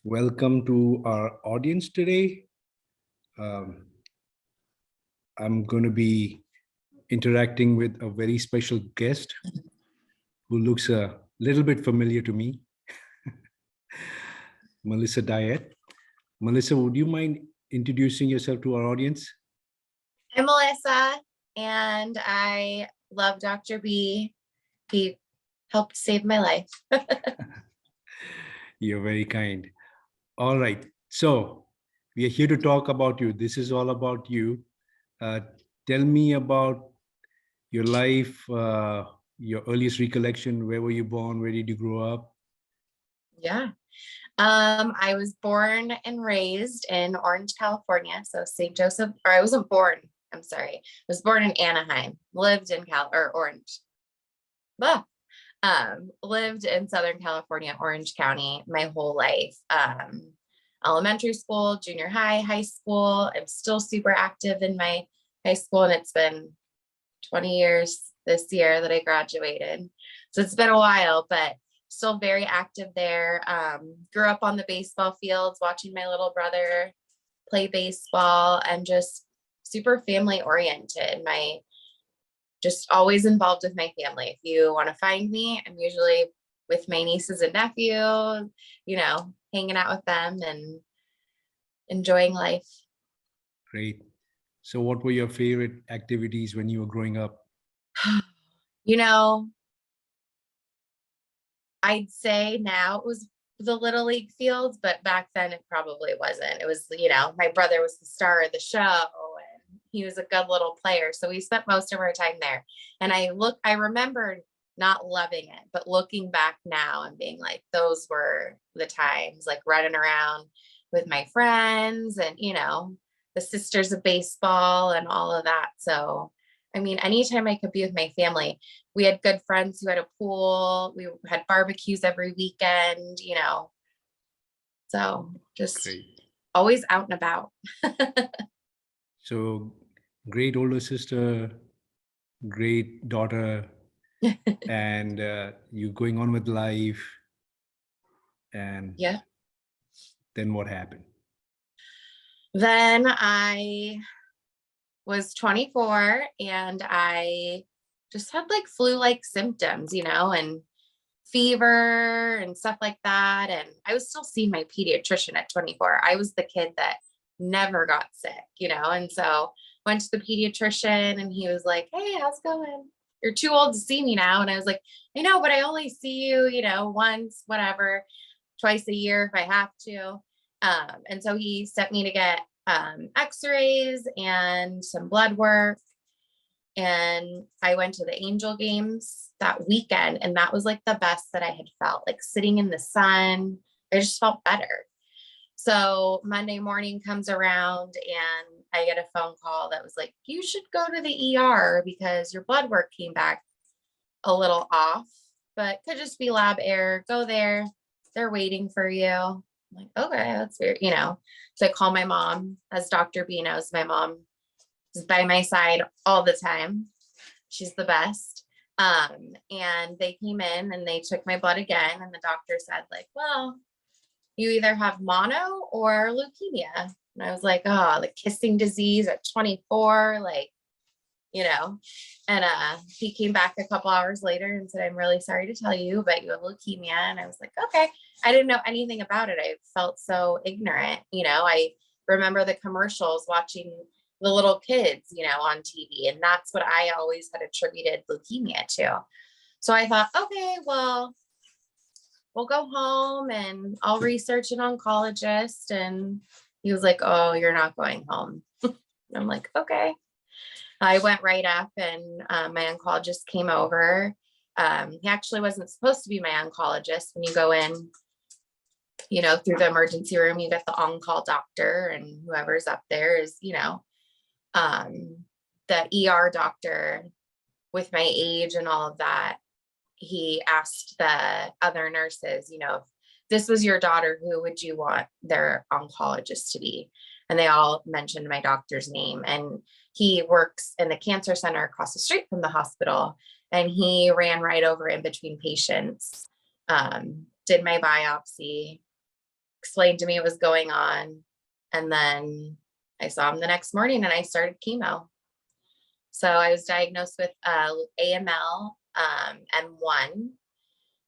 Welcome to our audience today. Um, I'm going to be interacting with a very special guest who looks a little bit familiar to me, Melissa Diet. Melissa, would you mind introducing yourself to our audience? I'm Melissa, and I love Dr. B. He helped save my life. You're very kind. All right. So we are here to talk about you. This is all about you. Uh, Tell me about your life, your earliest recollection. Where were you born? Where did you grow up? Yeah. I was born and raised in Orange, California. So St. Joseph, or I wasn't born. I'm sorry. I was born in Anaheim, lived in Orange. Ah, lived in Southern California, Orange County, my whole life. Elementary school, junior high, high school. I'm still super active in my high school, and it's been 20 years this year that I graduated. So it's been a while, but still very active there. Grew up on the baseball fields, watching my little brother play baseball, and just super family oriented. Just always involved with my family. If you want to find me, I'm usually with my nieces and nephews, hanging out with them and enjoying life. Great. So what were your favorite activities when you were growing up? You know, I'd say now it was the Little League fields, but back then it probably wasn't. It was, my brother was the star of the show and he was a good little player. So we spent most of our time there. And I remembered not loving it, but looking back now and being like, those were the times, like running around with my friends and, the sisters of baseball and all of that. So, I mean, anytime I could be with my family, we had good friends who had a pool. We had barbecues every weekend, so just Great. always out and about. So great older sister, great daughter, and you going on with life. And Yeah. then what happened? Then I was 24 and I just had like flu-like symptoms, and fever and stuff like that. And I was still seeing my pediatrician at 24. I was the kid that never got sick, and so went to the pediatrician and he was like, "Hey, how's it going? You're too old to see me now." And I was like, "I know, but I only see you, once, whatever, twice a year if I have to." And so he sent me to get x-rays and some blood work. And I went to the Angel games that weekend, and that was like the best that I had felt, like sitting in the sun. I just felt better. So Monday morning comes around and I get a phone call that was like, "You should go to the ER because your blood work came back a little off, but could just be lab error. Go there. They're waiting for you." I'm like, "Okay, that's weird," So I call my mom. As Dr. B knows, my mom is by my side all the time. She's the best. And they came in and they took my blood again. And the doctor said, like, "Well, you either have mono or leukemia." And I was like, "Oh, the kissing disease at 24, like, and he came back a couple hours later and said, "I'm really sorry to tell you, but you have leukemia." And I was like, "Okay." I didn't know anything about it. I felt so ignorant. I remember the commercials, watching the little kids, on TV. And that's what I always had attributed leukemia to. So I thought, okay, well, we'll go home and I'll research an oncologist. And he was like, "Oh, you're not going home." And I'm like, "Okay." I went right up and my oncologist came over. He actually wasn't supposed to be my oncologist. When you go in, through the emergency room, you get the on-call doctor, and whoever's up there is, the ER doctor. With my age and all of that, he asked the other nurses, if this was your daughter, who would you want their oncologist to be? And they all mentioned my doctor's name. And he works in the cancer center across the street from the hospital. And he ran right over in between patients, did my biopsy, explained to me what was going on. And then I saw him the next morning and I started chemo. So I was diagnosed with AML M1.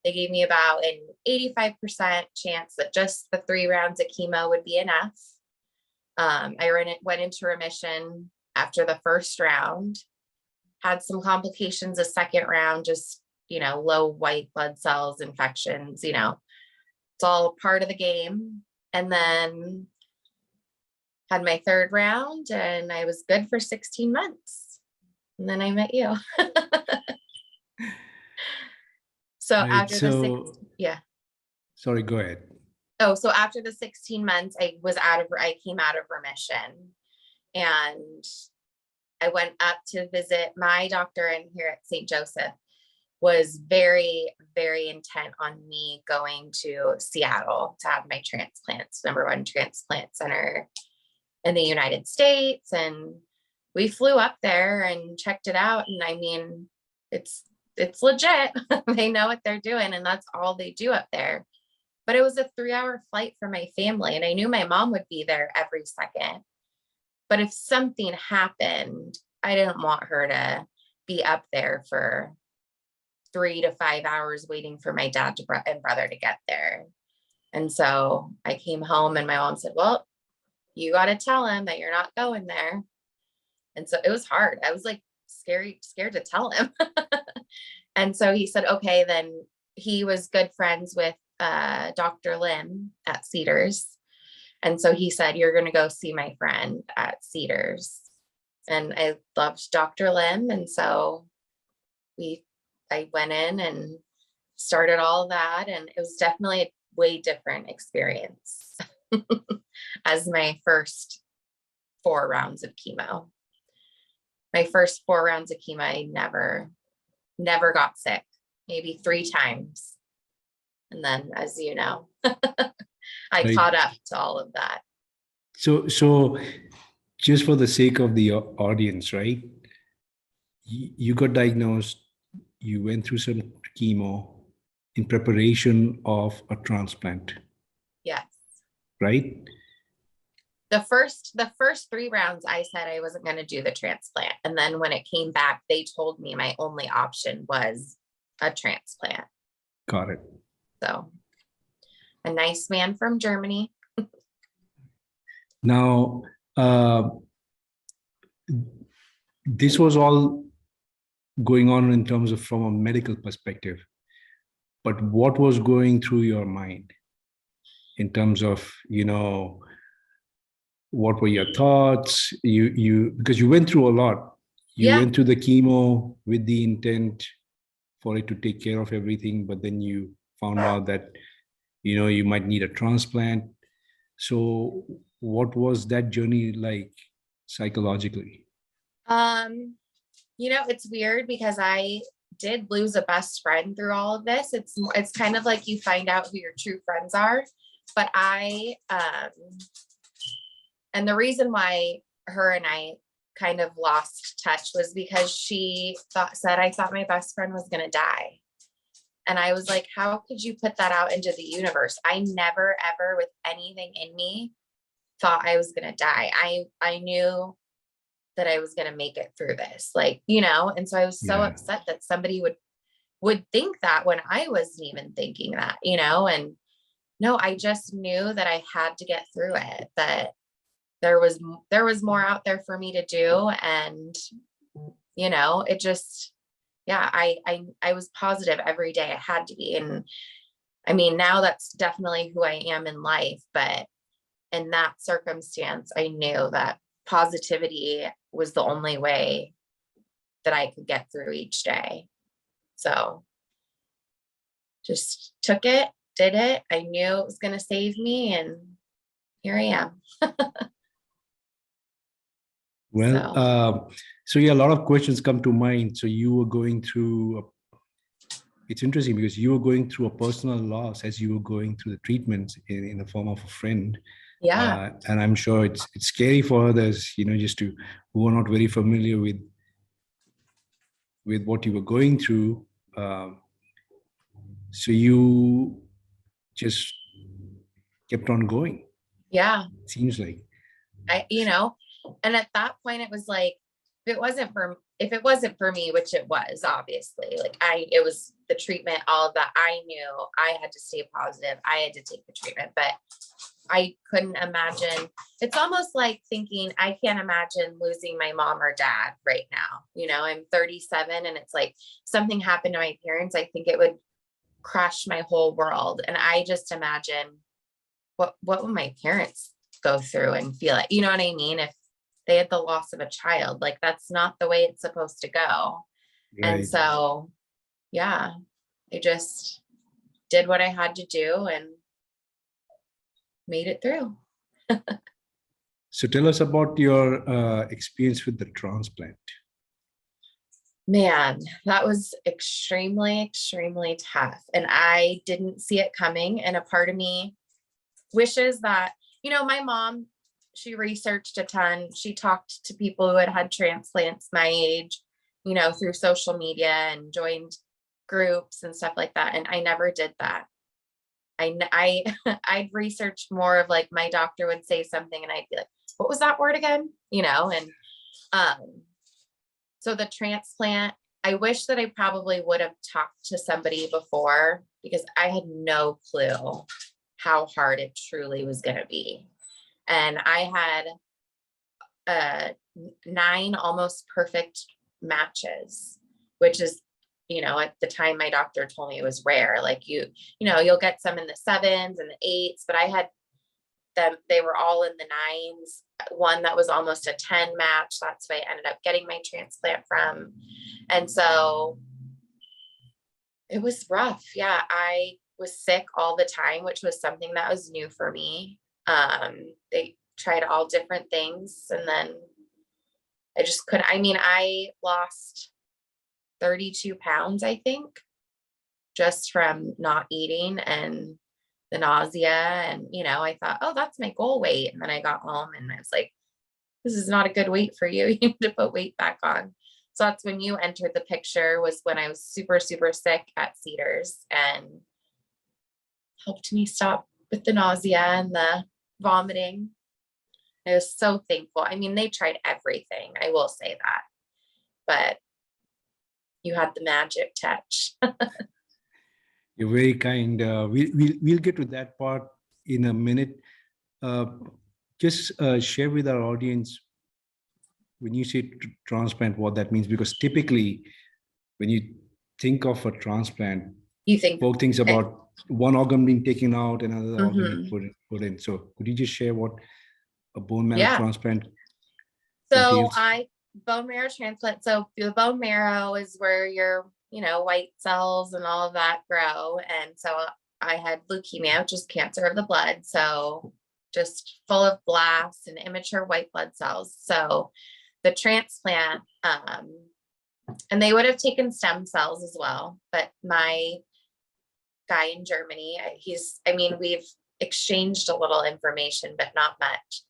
They gave me about an 85% chance that just the 3 rounds of chemo would be enough. I went into remission after the first round, had some complications the second round, just, low white blood cells, infections, it's all part of the game. And then had my third round and I was good for 16 months. And then I met you. So Right. after Sorry, go ahead. Oh, so after the 16 months, I came out of remission, and I went up to visit my doctor in here at St. Joseph, was very, very intent on me going to Seattle to have my transplants, #1 transplant center in the United States. And we flew up there and checked it out. And I mean, it's legit. They know what they're doing, and that's all they do up there. But it was a 3-hour flight for my family, and I knew my mom would be there every second. But if something happened, I didn't want her to be up there for 3 to 5 hours waiting for my dad and brother to get there. And so I came home and my mom said, well, you got to tell him that you're not going there. And so it was hard. I was like scared to tell him. And so he said, okay, then he was good friends with Dr. Lim at Cedars. And so he said, you're going to go see my friend at Cedars. And I loved Dr. Lim. And so I went in and started all that. And it was definitely a way different experience as my first 4 rounds of chemo. My first 4 rounds of chemo, I never got sick, maybe 3 times. And then, as you know, I Right. caught up to all of that. So just for the sake of the audience, right? You got diagnosed, you went through some chemo in preparation of a transplant, Yes. right? The first 3 rounds, I said I wasn't going to do the transplant. And then when it came back, they told me my only option was a transplant. Got it. So a nice man from Germany. Now, this was all going on in terms of from a medical perspective, but what was going through your mind in terms of, what were your thoughts? Because you went through a lot. You went through the chemo with the intent for it to take care of everything, but then you found out that, you might need a transplant. So what was that journey like psychologically? It's weird because I did lose a best friend through all of this. It's kind of like you find out who your true friends are. But and the reason why her and I kind of lost touch was because she said, I thought my best friend was going to die. And I was like, how could you put that out into the universe? I never, ever with anything in me thought I was going to die. I knew that I was going to make it through this, and so I was so upset that somebody would think that when I wasn't even thinking that, and no, I just knew that I had to get through it, that there was more out there for me to do. And, it just, I was positive every day. I had to be. And I mean, now that's definitely who I am in life. But in that circumstance, I knew that positivity was the only way that I could get through each day. So just took it, did it. I knew it was going to save me. And here I am. Well, so a lot of questions come to mind. So you were going through, it's interesting because you were going through a personal loss as you were going through the treatments in the form of a friend. Yeah. And I'm sure it's scary for others, just who are not very familiar with what you were going through. So you just kept on going. Yeah. Seems like. And at that point it was like, if it wasn't for me, which it was obviously, like it was the treatment, all of that. I knew I had to stay positive. I had to take the treatment, but I couldn't imagine. It's almost like thinking, I can't imagine losing my mom or dad right now. I'm 37 and it's like something happened to my parents. I think it would crush my whole world. And I just imagine what would my parents go through and feel it. You know what I mean? If they had the loss of a child, like that's not the way it's supposed to go. Right. And so, yeah, I just did what I had to do and made it through. So tell us about your experience with the transplant. Man, that was extremely, extremely tough. And I didn't see it coming. And a part of me wishes that, my mom, she researched a ton. She talked to people who had transplants my age, through social media and joined groups and stuff like that. And I never did that. I'd researched more of like, my doctor would say something and I'd be like, what was that word again? And so the transplant, I wish that I probably would have talked to somebody before, because I had no clue how hard it truly was going to be. And I had 9 almost perfect matches, which is, at the time my doctor told me it was rare. Like you'll get some in the 7s and the 8s, but I had them, they were all in the 9s. One that was almost a 10 match. That's why I ended up getting my transplant from. And so it was rough. Yeah. I was sick all the time, which was something that was new for me. They tried all different things. And then I just couldn't, I lost 32 pounds, I think, just from not eating and the nausea. And, I thought, oh, that's my goal weight. And then I got home and I was like, this is not a good weight for you. You need to put weight back on. So that's when you entered the picture, was when I was super, super sick at Cedars, and helped me stop with the nausea and the vomiting. I was so thankful. They tried everything, I will say that, but you had the magic touch. You're very kind. We'll get to that part in a minute. Just share with our audience, when you say transplant, what that means, because typically when you think of a transplant, You think both things about one organ being taken out and another organ being put in. So could you just share what a bone marrow transplant entails? Bone marrow transplant. So the bone marrow is where your, white cells and all of that grow. And so I had leukemia, which is cancer of the blood. So just full of blasts and immature white blood cells. So the transplant, and they would have taken stem cells as well. But my guy in Germany, we've exchanged a little information, but not much.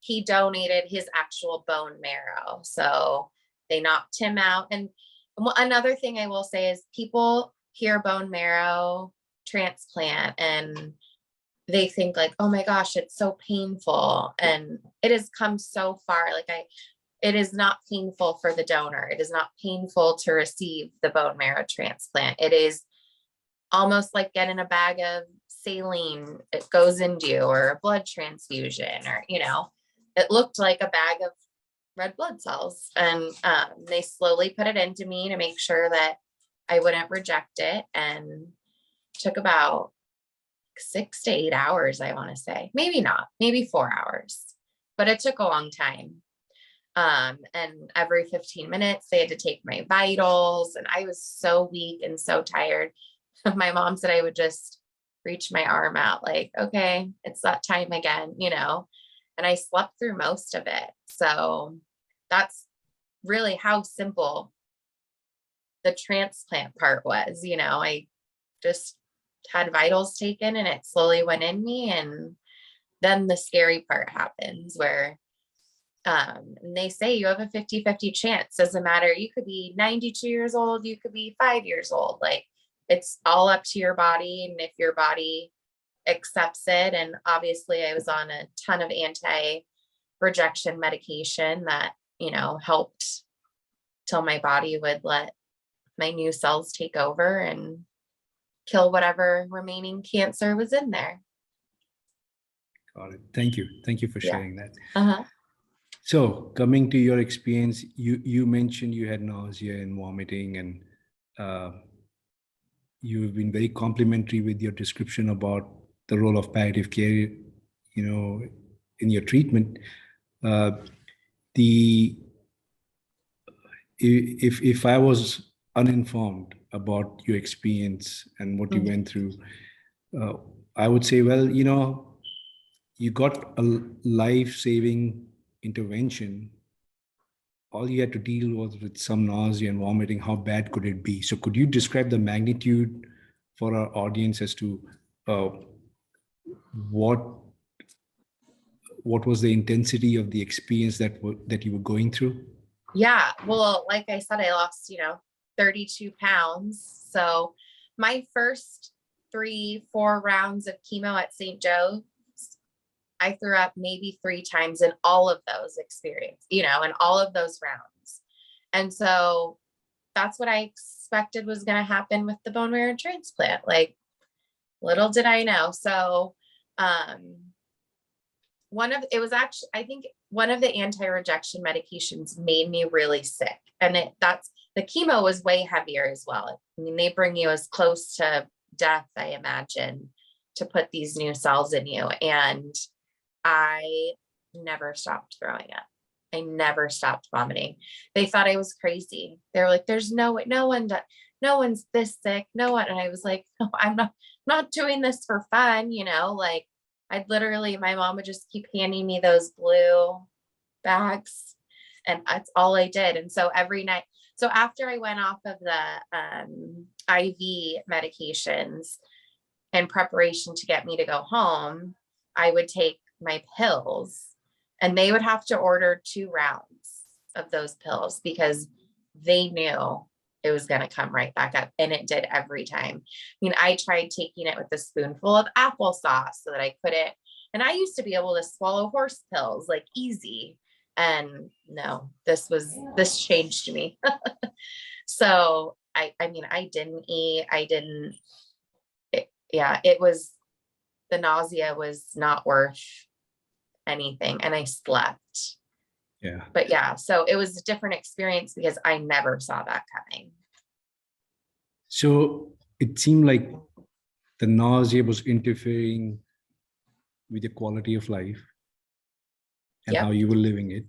He donated his actual bone marrow. So they knocked him out. And another thing I will say is, people hear bone marrow transplant and they think like, oh my gosh, it's so painful. And it has come so far. It is not painful for the donor. It is not painful to receive the bone marrow transplant. It is almost like getting a bag of saline, it goes into you, or a blood transfusion, or, it looked like a bag of red blood cells. And they slowly put it into me to make sure that I wouldn't reject it. And took about 6 to 8 hours, I want to say. Maybe not, maybe 4 hours, but it took a long time. And every 15 minutes they had to take my vitals, and I was so weak and so tired. My mom said I would just reach my arm out like, okay, it's that time again, and I slept through most of it. So that's really how simple the transplant part was. I just had vitals taken and it slowly went in me. And then the scary part happens where, and they say you have a 50-50 chance. Doesn't matter. You could be 92 years old. You could be 5 years old. Like, it's all up to your body. And if your body accepts it. And obviously I was on a ton of anti-rejection medication that, helped till my body would let my new cells take over and kill whatever remaining cancer was in there. Got it. Thank you. Thank you for Yeah. sharing that. Uh-huh. So coming to your experience, you mentioned you had nausea and vomiting, and you've been very complimentary with your description about the role of palliative care, in your treatment. The if I was uninformed about your experience and what you went through, I would say, well, you got a life-saving intervention. All you had to deal was with some nausea and vomiting. How bad could it be? So could you describe the magnitude for our audience as to what was the intensity of the experience that you were going through? Yeah. Well, like I said, I lost, 32 pounds. So my first 3-4 rounds of chemo at St. Joe's, I threw up maybe 3 times in all of those experiences, in all of those rounds. And so that's what I expected was going to happen with the bone marrow transplant. Like, little did I know. So, I think one of the anti-rejection medications made me really sick. And the chemo was way heavier as well. I mean, they bring you as close to death, I imagine, to put these new cells in you. And I never stopped throwing up. I never stopped vomiting. They thought I was crazy. They were like, there's no way, no one's this sick. No one. And I was like, no, I'm not doing this for fun. Like, my mom would just keep handing me those blue bags, and that's all I did. And so every night, so after I went off of the IV medications in preparation to get me to go home, I would take my pills, and they would have to order 2 rounds of those pills because they knew it was going to come right back up. And it did every time. I mean, I tried taking it with a spoonful of applesauce so that I couldn't. And I used to be able to swallow horse pills like easy. And no, this changed me. So I didn't eat. The nausea was not worth anything. And I slept. Yeah. But yeah, so it was a different experience because I never saw that coming. So it seemed like the nausea was interfering with your quality of life and Yep. how you were living it.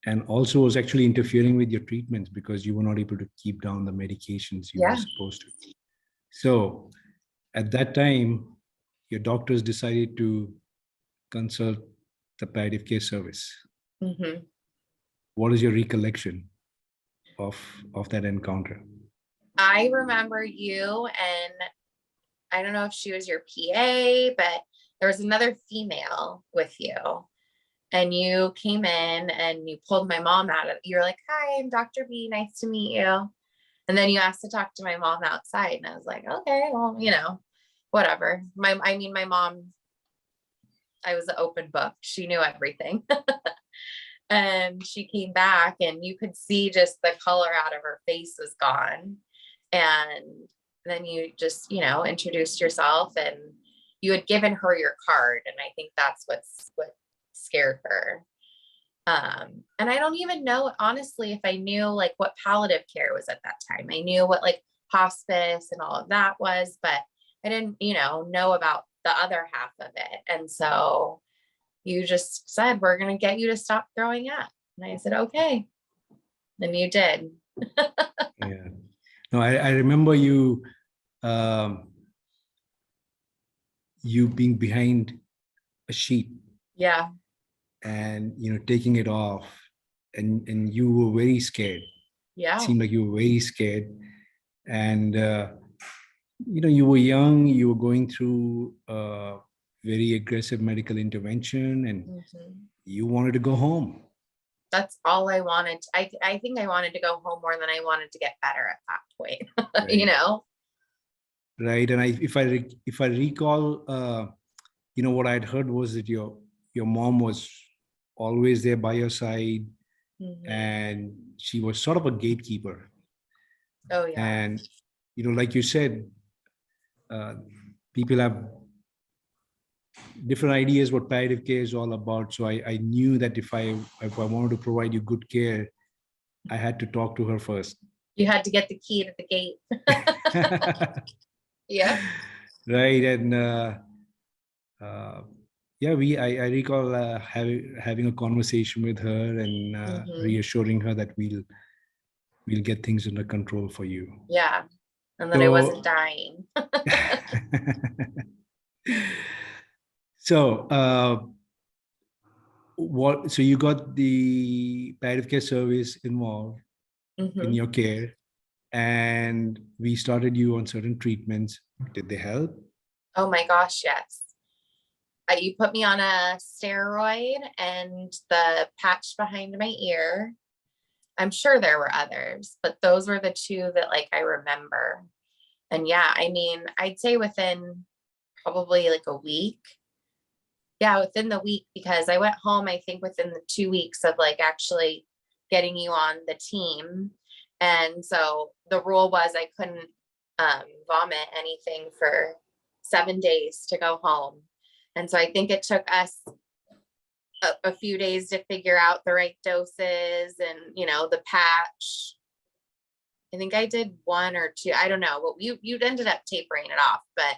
And also was actually interfering with your treatments because you were not able to keep down the medications you were supposed to. So at that time, your doctors decided to consult the palliative care service. Mm-hmm. What is your recollection of that encounter? I remember you, and I don't know if she was your PA, but there was another female with you, and you came in and you pulled my mom out of it. You're like, hi, I'm Dr. B. Nice to meet you. And then you asked to talk to my mom outside. And I was like, okay, well, whatever. My mom, I was an open book. She knew everything. And she came back, and you could see just the color out of her face was gone. And then you just, introduced yourself, and you had given her your card. And I think that's what scared her. And I don't even know, honestly, if I knew like what palliative care was at that time. I knew what like hospice and all of that was, but I didn't, know about the other half of it. And so you just said, we're going to get you to stop throwing up. And I said, okay. And you did. Yeah. No, I remember you being behind a sheet. Yeah. And taking it off, and you were very scared. Yeah. It seemed like you were very scared, and you were young, you were going through a very aggressive medical intervention, and you wanted to go home. That's all I wanted. I think I wanted to go home more than I wanted to get better at that point. Right. Right. And if I recall what I'd heard was that your mom was always there by your side, and she was sort of a gatekeeper. Oh yeah. And like you said, people have different ideas what palliative care is all about. So I knew that if I wanted to provide you good care, I had to talk to her first. You had to get the key to the gate. Yeah. Right. And yeah, I recall having a conversation with her and reassuring her that we'll get things under control for you. Yeah. And that I wasn't So dying. so so you got the palliative care service involved in your care, and we started you on certain treatments. Did they help? Oh my gosh, yes. You put me on a steroid and the patch behind my ear. I'm sure there were others, but those were the two that like I remember. And yeah, I mean, I'd say within probably like a week. Yeah, within the week, because I went home, I think within the 2 weeks of like actually getting you on the team. And so the rule was I couldn't vomit anything for 7 days to go home. And so I think it took us a few days to figure out the right doses and, the patch. I think I did 1 or 2, I don't know, but you ended up tapering it off, but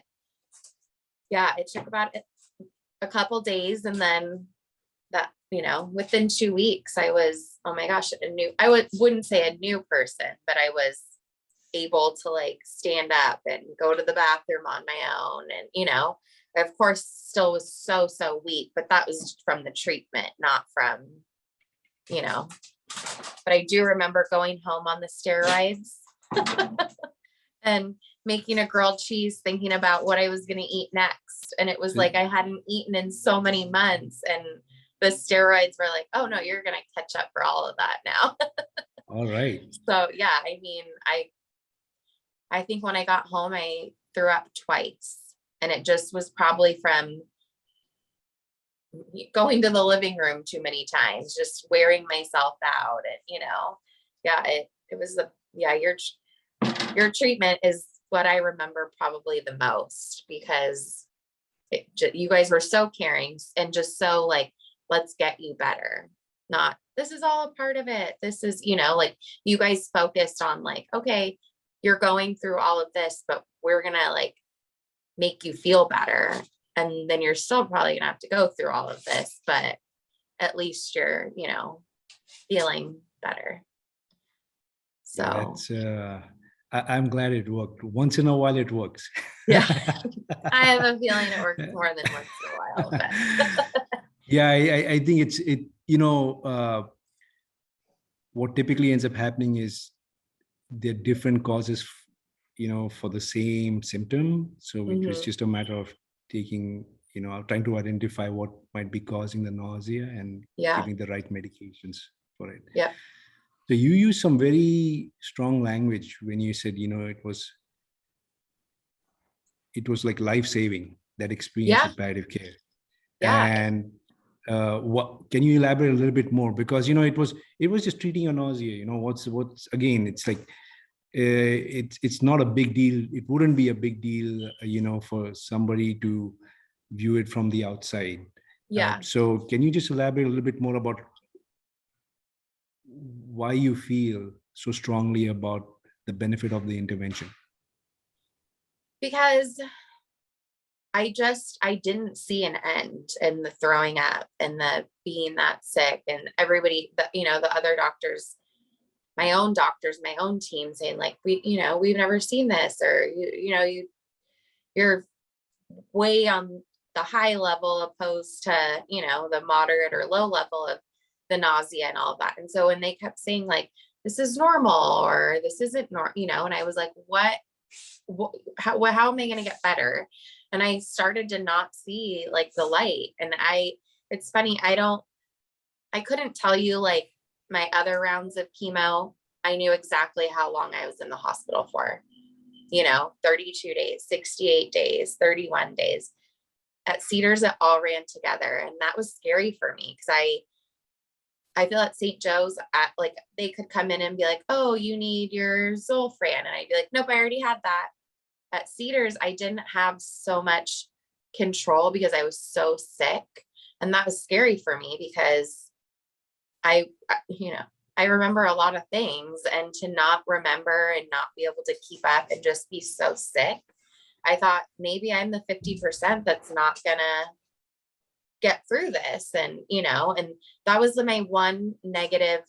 yeah, it took about a couple days. And then that, within 2 weeks, I was, oh my gosh, wouldn't say a new person, but I was able to like stand up and go to the bathroom on my own. And, of course, still was so weak, but that was from the treatment, not from, but I do remember going home on the steroids and making a grilled cheese, thinking about what I was going to eat next. And it was like, I hadn't eaten in so many months, and the steroids were like, oh no, you're going to catch up for all of that now. All right. So yeah, I mean, I think when I got home, I threw up twice, and it just was probably from going to the living room too many times, just wearing myself out. And, yeah, it was your treatment is what I remember probably the most, because you guys were so caring and just so like, let's get you better. Not, this is all a part of it. This is, like you guys focused on like, okay, you're going through all of this, but we're going to like make you feel better. And then you're still probably gonna have to go through all of this, but at least you're, feeling better. So Yeah, that's I'm glad it worked. Once in a while it works. yeah, I have a feeling it works more than once in a while. But yeah, I think what typically ends up happening is there are different causes, for the same symptom. So it was just a matter of taking, trying to identify what might be causing the nausea and giving the right medications for it. Yeah. So you use some very strong language when you said, it was like life-saving, that experience with palliative care. Yeah. And what can you elaborate a little bit more? Because it was just treating your nausea. What's again, it's like it's not a big deal. It wouldn't be a big deal, for somebody to view it from the outside. Yeah. So can you just elaborate a little bit more about why you feel so strongly about the benefit of the intervention? Because I didn't see an end in the throwing up and the being that sick, and everybody, the other doctors, my own doctors, my own team saying like, we've never seen this, or you're way on the high level opposed to, the moderate or low level of the nausea and all of that. And so when they kept saying like, this is normal, or this isn't normal, and I was like, how am I going to get better? And I started to not see like the light. And it's funny, I couldn't tell you like my other rounds of chemo. I knew exactly how long I was in the hospital for, 32 days, 68 days, 31 days. at Cedars, it all ran together. And that was scary for me because I feel at St. Joe's, like they could come in and be like, oh, you need your Zolfran. And I'd be like, nope, I already had that. At Cedars, I didn't have so much control because I was so sick. And that was scary for me because I remember a lot of things, and to not remember and not be able to keep up and just be so sick, I thought maybe I'm the 50% that's not gonna get through this. And, and that was my one negative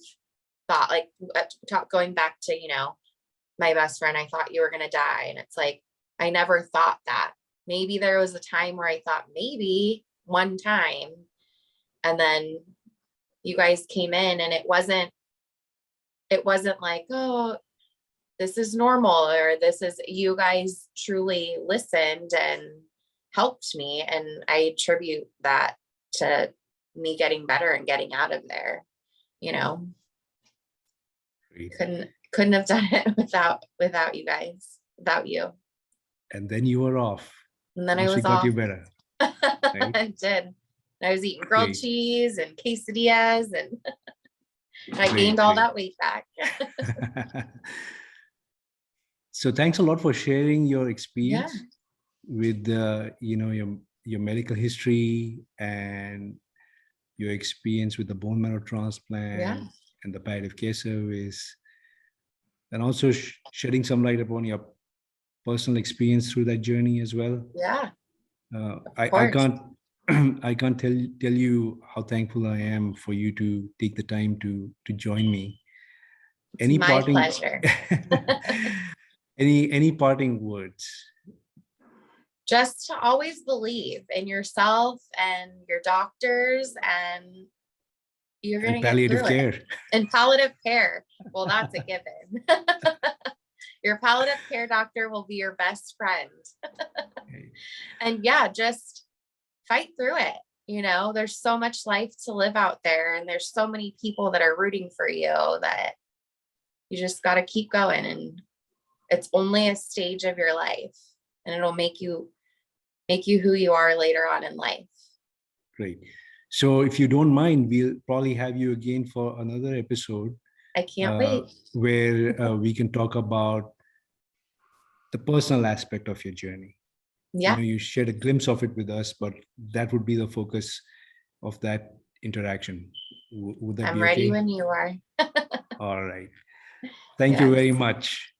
thought, like going back to, my best friend, I thought you were going to die. And it's like, I never thought that. Maybe there was a time where I thought maybe one time, and then you guys came in and it wasn't like, oh, this is normal, or you guys truly listened and helped me. And I attribute that to me getting better and getting out of there. Great. Couldn't have done it without you guys, without you. And then you were off. And then Once I was we got off. you better. Right? I did. I was eating grilled cheese and quesadillas, and I gained all that weight back. So thanks a lot for sharing your experience with your medical history and your experience with the bone marrow transplant and the palliative care service, and also shedding some light upon your personal experience through that journey as well. Yeah. I can't I can't tell you how thankful I am for you to take the time to join me. It's my pleasure. Any parting words? Just to always believe in yourself and your doctors, and you're going to get through it. And palliative care. Well, that's a given. Your palliative care doctor will be your best friend. And just fight through it. There's so much life to live out there, and there's so many people that are rooting for you that you just got to keep going. And it's only a stage of your life, and it'll make you who you are later on in life. Great. So if you don't mind, we'll probably have you again for another episode. I can't wait. Where we can talk about the personal aspect of your journey. Yeah. You shared a glimpse of it with us, but that would be the focus of that interaction. Would that be okay? I'm ready when you are. All right. Thank you very much.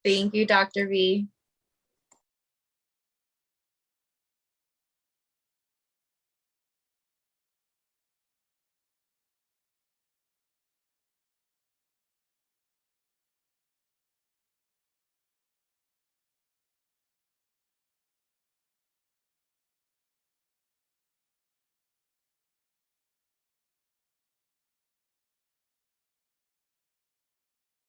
Thank you, Dr. V.